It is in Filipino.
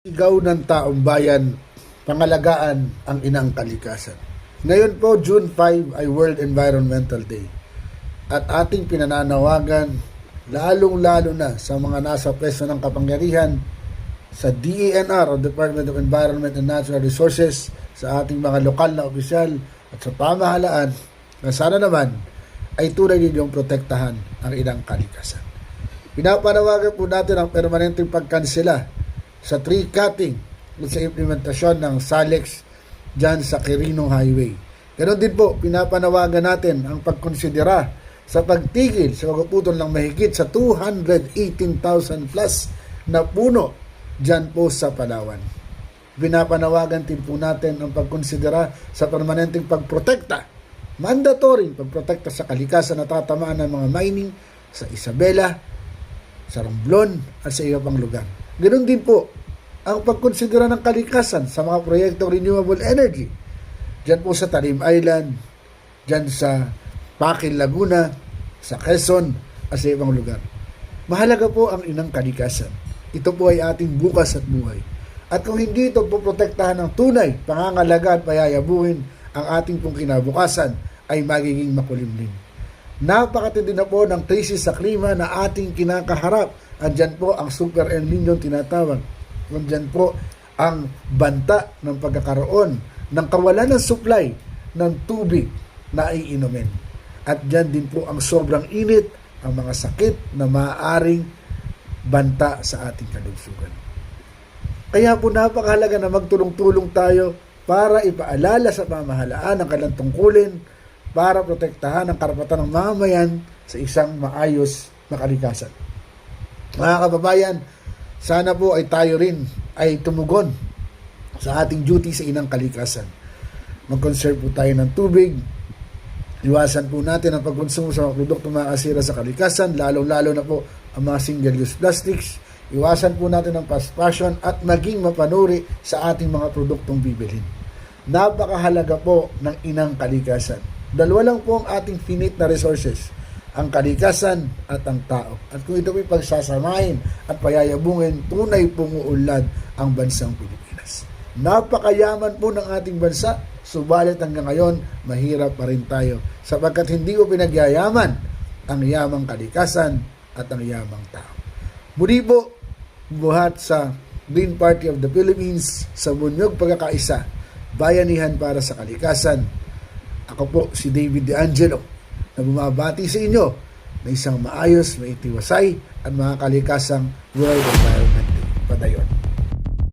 Sigaw ng taong bayan, pangalagaan ang inang kalikasan. Ngayon po, June 5 ay World Environmental Day. At ating pinananawagan, lalong-lalo na sa mga nasa pwesto ng kapangyarihan, sa DENR o Department of Environment and Natural Resources, sa ating mga lokal na opisyal at sa pamahalaan, na sana naman ay tunay ninyong protektahan ang inang kalikasan. Pinapanawagan po natin ang permanenteng pagkansela sa tree cutting at sa implementasyon ng SALEX dyan sa Quirino Highway. Ganon din po, pinapanawagan natin ang pagkonsidera sa pagtigil sa pagpuputol ng mahigit sa 218,000 plus na puno dyan po sa Palawan. Pinapanawagan din po natin ang pagkonsidera sa permanenteng pagprotekta, mandatory pagprotekta sa kalikasan na tatamaan ng mga mining sa Isabela, sa Romblon at sa iba pang lugar. Ganoon din po ang pagkonsidera ng kalikasan sa mga proyektong renewable energy. Diyan po sa Talim Island, diyan sa Pakil, Laguna, sa Quezon at sa ibang lugar. Mahalaga po ang inang kalikasan. Ito po ay ating bukas at buhay. At kung hindi ito poprotektahan ng tunay, pangangalaga at payayabuhin, ang ating pong kinabukasan ay magiging makulimlim. Napakatindi na po ng krisis sa klima na ating kinakaharap. Andyan po ang Super El Niño tinatawag. Andyan po ang banta ng pagkakaroon ng kawalan ng supply ng tubig na iinumin. At dyan din po ang sobrang init, ang mga sakit na maaaring banta sa ating kalugsugan. Kaya po napakahalaga na magtulong-tulong tayo para ipaalala sa pamahalaan ang kanilang tungkulin para protektahan ang karapatan ng mamayan sa isang maayos na kalikasan. Mga kababayan, sana po ay tayo rin ay tumugon sa ating duty sa inang kalikasan. Mag-conserve po tayo ng tubig, iwasan po natin ang pagkonsumo sa mga produkto makakasira sa kalikasan, lalong-lalo na po ang mga single-use plastics, iwasan po natin ang fast fashion at maging mapanuri sa ating mga produktong bibilhin. Napakahalaga po ng inang kalikasan. Dalawa lang po ang ating finite na resources, ang kalikasan at ang tao. At kung ito po'y pagsasamahin at payayabungin, tunay pong uunlad ang bansang Pilipinas. Napakayaman po ng ating bansa, subalit hanggang ngayon, mahirap pa rin tayo sapagkat hindi ko pinagyayaman ang yamang kalikasan at ang yamang tao. Muli po, buhat sa Green Party of the Philippines sa bunyog pagkakaisa, bayanihan para sa kalikasan. Ako po si David De Angelo na bumabati sa inyo na isang maayos, maitiwasay at mga kalikasang World Environment Day. Padayon.